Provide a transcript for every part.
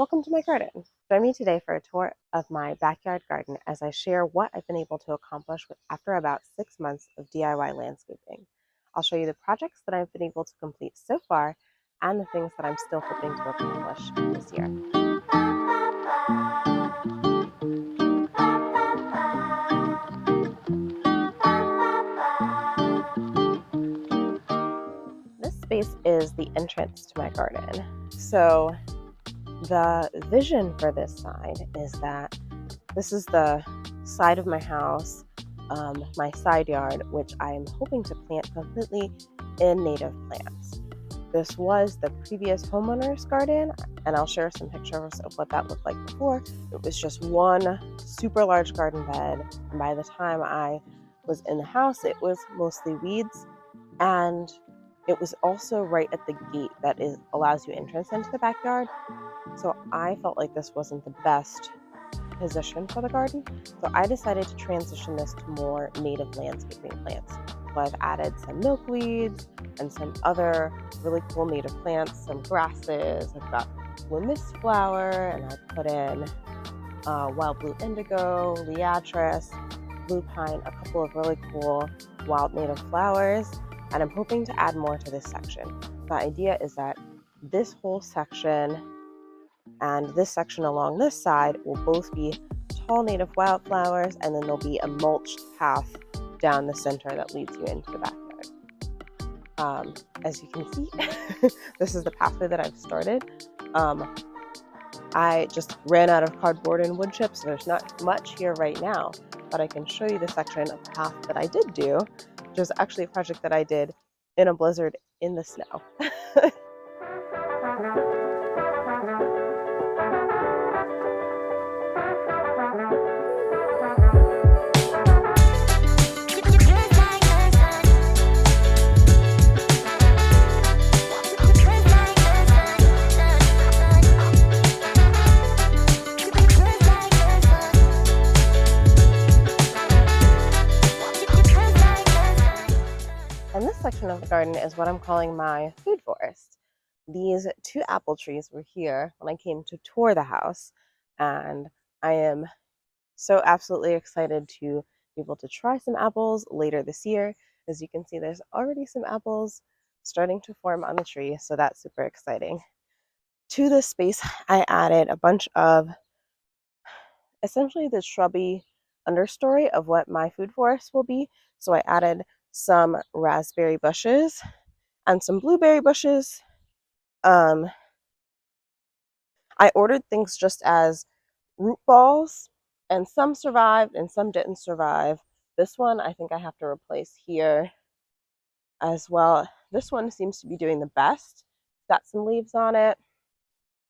Welcome to my garden. Join me today for a tour of my backyard garden as I share what I've been able to accomplish after about 6 months of DIY landscaping. I'll show you the projects that I've been able to complete so far and the things that I'm still hoping to accomplish this year. This space is the entrance to my garden. So the vision for this side is that this is the side of my house, my side yard, which I'm hoping to plant completely in native plants. This was the previous homeowner's garden, and I'll share some pictures of what that looked like before. It was just one super large garden bed, and by the time I was in the house, it was mostly weeds, and it was also right at the gate that allows you entrance into the backyard. So I felt like this wasn't the best position for the garden, so I decided to transition this to more native landscaping plants. So I've added some milkweeds and some other really cool native plants, some grasses. I've got blue mist flower, and I put in wild blue indigo, liatris, blue pine, a couple of really cool wild native flowers, and I'm hoping to add more to this section. The idea is that this whole section and this section along this side will both be tall native wildflowers, and then there'll be a mulched path down the center that leads you into the backyard. As you can see, this is the pathway that I've started. I just ran out of cardboard and wood chips, so there's not much here right now, but I can show you the section of path that I did do, which is actually a project that I did in a blizzard in the snow. And this section of the garden is what I'm calling my food forest. These 2 apple trees were here when I came to tour the house, and I am so absolutely excited to be able to try some apples later this year. As you can see, there's already some apples starting to form on the tree, so that's super exciting. To this space, I added a bunch of essentially the shrubby understory of what my food forest will be. So I added some raspberry bushes and some blueberry bushes. I ordered things just as root balls, and some survived and some didn't survive. This one I think I have to replace here as well. This one seems to be doing the best. Got some leaves on it.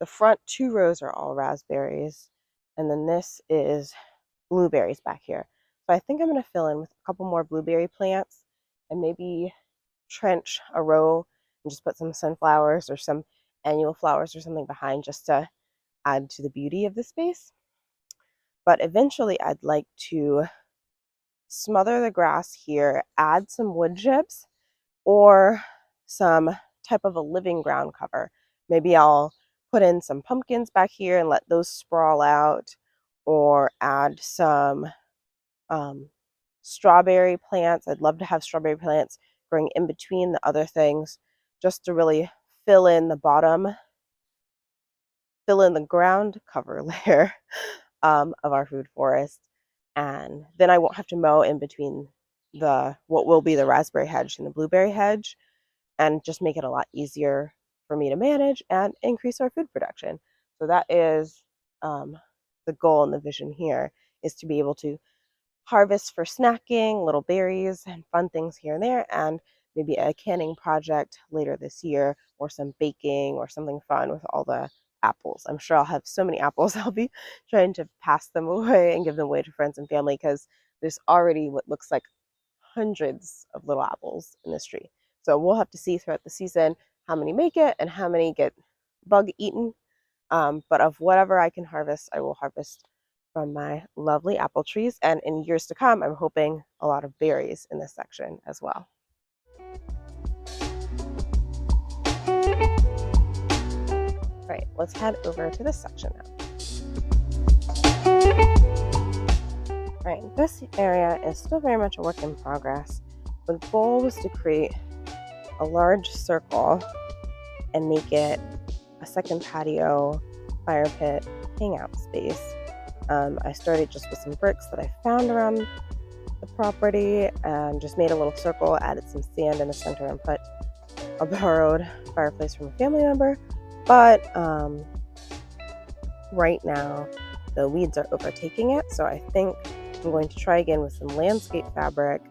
The front 2 rows are all raspberries, and then this is blueberries back here. So I think I'm going to fill in with a couple more blueberry plants and maybe trench a row and just put some sunflowers or some annual flowers or something behind just to add to the beauty of the space. But eventually I'd like to smother the grass here, add some wood chips or some type of a living ground cover. Maybe I'll put in some pumpkins back here and let those sprawl out, or add some strawberry plants. I'd love to have strawberry plants growing in between the other things just to really fill in the ground cover layer of our food forest. And then I won't have to mow in between what will be the raspberry hedge and the blueberry hedge, and just make it a lot easier for me to manage and increase our food production. So that is the goal and the vision here, is to be able to harvest for snacking, little berries and fun things here and there, and maybe a canning project later this year, or some baking or something fun with all the apples. I'm sure I'll have so many apples, I'll be trying to pass them away and give them away to friends and family, because there's already what looks like hundreds of little apples in this tree. So we'll have to see throughout the season how many make it and how many get bug eaten. But of whatever I can harvest, I will harvest from my lovely apple trees. And in years to come, I'm hoping a lot of berries in this section as well. All right, let's head over to this section now. All right, this area is still very much a work in progress. The goal was to create a large circle and make it a second patio, fire pit, hangout space. I started just with some bricks that I found around the property and just made a little circle, added some sand in the center, and put a borrowed fireplace from a family member. But right now the weeds are overtaking it, so I think I'm going to try again with some landscape fabric,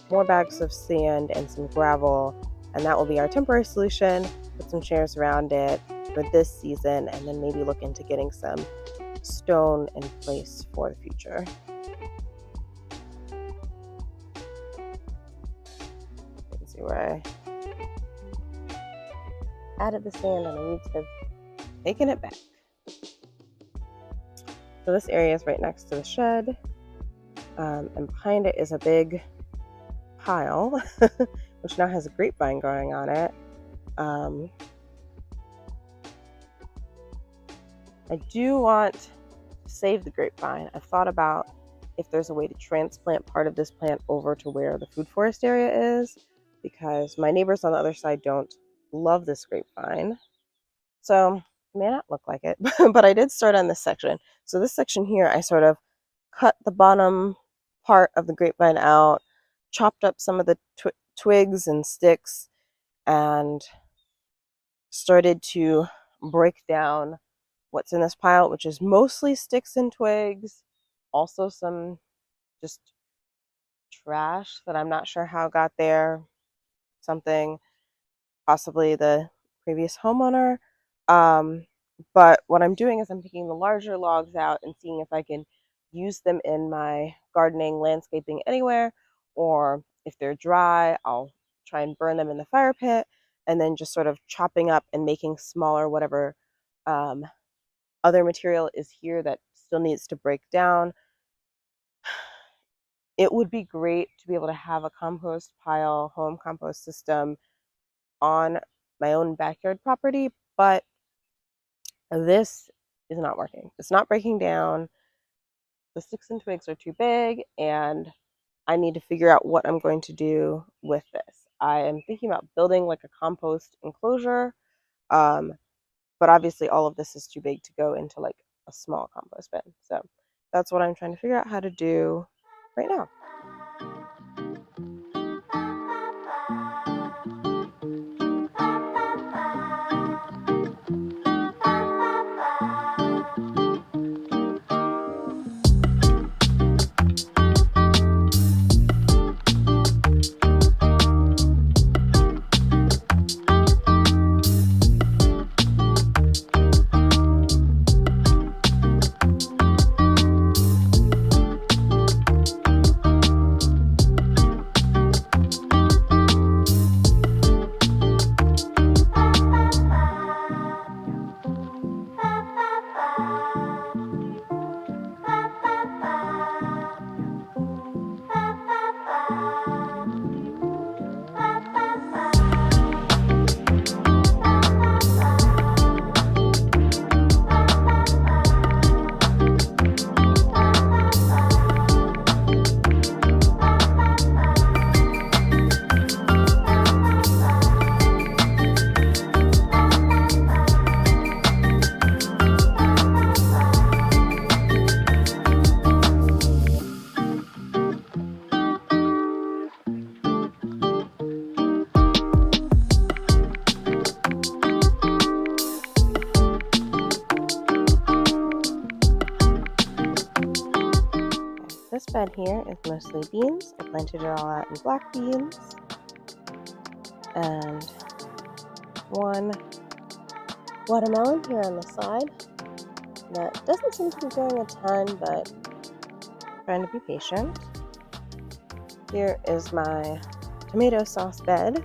more bags of sand, and some gravel, and that will be our temporary solution. Put some chairs around it for this season, and then maybe look into getting some stone in place for the future. You can see where I added the sand and the weeds have taken it back. So this area is right next to the shed, and behind it is a big pile, which now has a grapevine growing on it. I do want to save the grapevine. I've thought about if there's a way to transplant part of this plant over to where the food forest area is, because my neighbors on the other side don't love this grapevine. So it may not look like it, but I did start on this section. So this section here, I sort of cut the bottom part of the grapevine out, chopped up some of the twigs and sticks, and started to break down what's in this pile, which is mostly sticks and twigs, also some just trash that I'm not sure how got there, something possibly the previous homeowner. But what I'm doing is I'm picking the larger logs out and seeing if I can use them in my gardening, landscaping anywhere, or if they're dry, I'll try and burn them in the fire pit, and then just sort of chopping up and making smaller whatever other material is here that still needs to break down. It would be great to be able to have a compost pile, home compost system on my own backyard property, but this is not working. It's not breaking down. The sticks and twigs are too big, and I need to figure out what I'm going to do with this. I am thinking about building like a compost enclosure, but obviously all of this is too big to go into like a small compost bin. So that's what I'm trying to figure out how to do right now. This bed here is mostly beans. I planted it all out in black beans. And one watermelon here on the side that doesn't seem to be growing a ton, but I'm trying to be patient. Here is my tomato sauce bed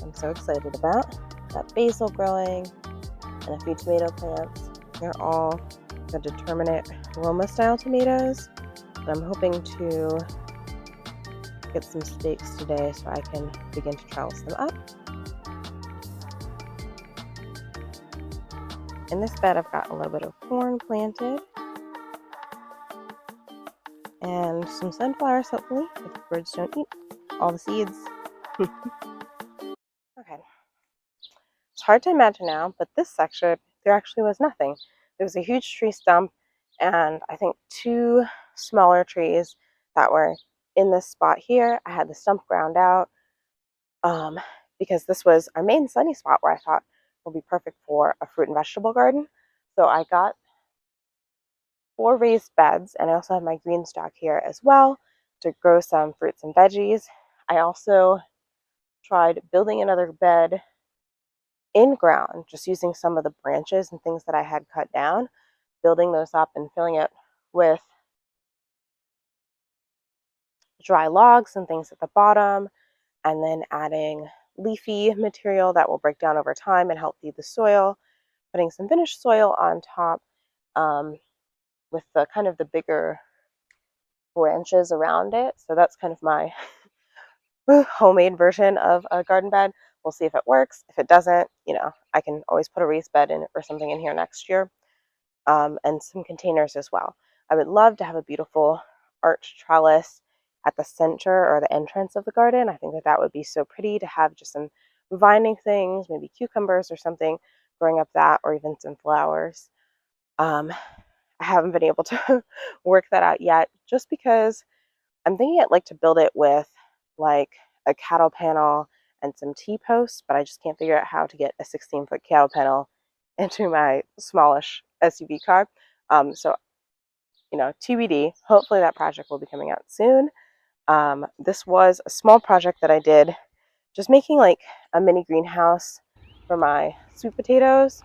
I'm so excited about. Got basil growing and a few tomato plants. They're all the determinate Roma style tomatoes. But I'm hoping to get some stakes today so I can begin to trellis them up. in this bed I've got a little bit of corn planted and some sunflowers, hopefully, if the birds don't eat all the seeds. Okay. It's hard to imagine now, but this section, there actually was nothing. There was a huge tree stump and I think 2 smaller trees that were in this spot here. I had the stump ground out because this was our main sunny spot where I thought will be perfect for a fruit and vegetable garden. So I got 4 raised beds, and I also have my green stock here as well to grow some fruits and veggies. I also tried building another bed in ground, just using some of the branches and things that I had cut down, building those up and filling it with dry logs and things at the bottom, and then adding leafy material that will break down over time and help feed the soil, putting some finished soil on top with the kind of the bigger branches around it. So that's kind of my homemade version of a garden bed. We'll see if it works. If it doesn't, I can always put a raised bed in or something in here next year, and some containers as well. I would love to have a beautiful arched trellis at the center or the entrance of the garden. I think that that would be so pretty to have just some vining things, maybe cucumbers or something growing up that, or even some flowers. I haven't been able to work that out yet, just because I'm thinking I'd like to build it with like a cattle panel and some T-posts, but I just can't figure out how to get a 16-foot cattle panel into my smallish SUV car. So, TBD. Hopefully that project will be coming out soon. This was a small project that I did, just making like a mini greenhouse for my sweet potatoes.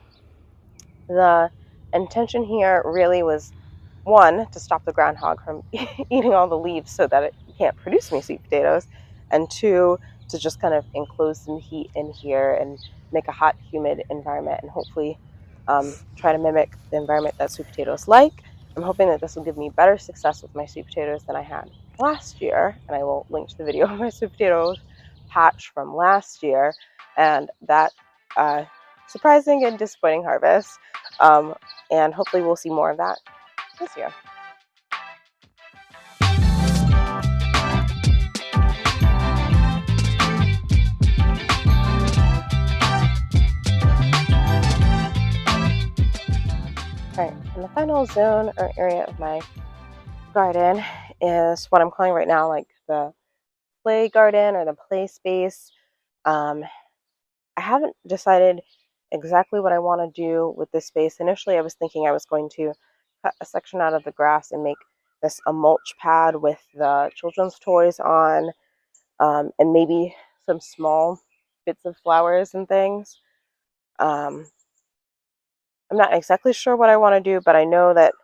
The intention here really was, 1, to stop the groundhog from eating all the leaves so that it can't produce me sweet potatoes, and 2, to just kind of enclose some heat in here and make a hot, humid environment, and hopefully try to mimic the environment that sweet potatoes like. I'm hoping that this will give me better success with my sweet potatoes than I had last year, and I will link to the video of my sweet potatoes patch from last year, and that surprising and disappointing harvest. And hopefully we'll see more of that this year. All right, and the final zone or area of my garden is what I'm calling right now like the play garden or the play space. I haven't decided exactly what I want to do with this space. Initially, I was thinking I was going to cut a section out of the grass and make this a mulch pad with the children's toys on, and maybe some small bits of flowers and things. Um, I'm not exactly sure what I want to do, but I know that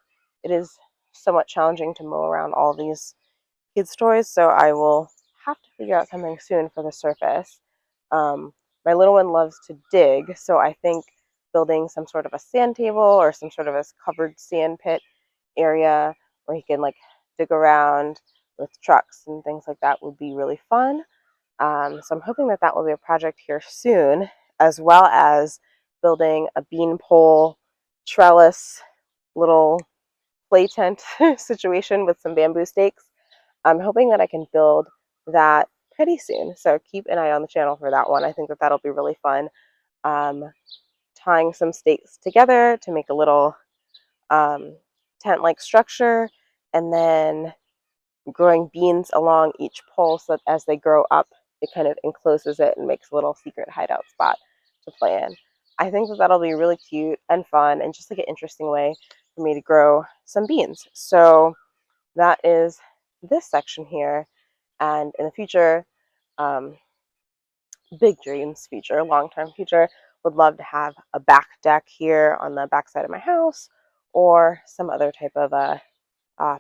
it is somewhat challenging to mow around all these kids' toys, so I will have to figure out something soon for the surface. My little one loves to dig, so I think building some sort of a sand table or some sort of a covered sand pit area where he can like dig around with trucks and things like that would be really fun. So I'm hoping that that will be a project here soon, as well as building a bean pole trellis little play tent situation with some bamboo stakes. I'm hoping that I can build that pretty soon. So keep an eye on the channel for that one. I think that that'll be really fun. Tying some stakes together to make a little tent-like structure, and then growing beans along each pole so that as they grow up, it kind of encloses it and makes a little secret hideout spot to play in. I think that that'll be really cute and fun and just like an interesting way for me to grow some beans. So that is this section here. And in the future, big dreams future, long-term future, would love to have a back deck here on the back side of my house, or some other type of a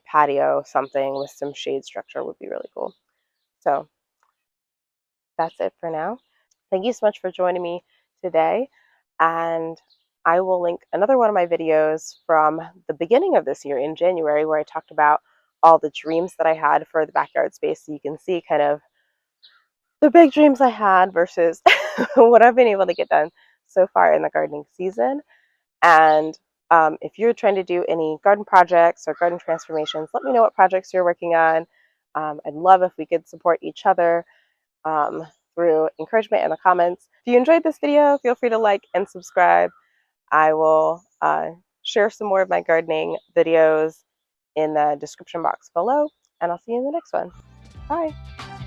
patio, something with some shade structure would be really cool. So that's it for now. Thank you so much for joining me today, and I will link another one of my videos from the beginning of this year in January where I talked about all the dreams that I had for the backyard space, so you can see kind of the big dreams I had versus what I've been able to get done so far in the gardening season. And if you're trying to do any garden projects or garden transformations, let me know what projects you're working on. I'd love if we could support each other through encouragement in the comments. If you enjoyed this video, feel free to like and subscribe. I will share some more of my gardening videos in the description box below, and I'll see you in the next one. Bye.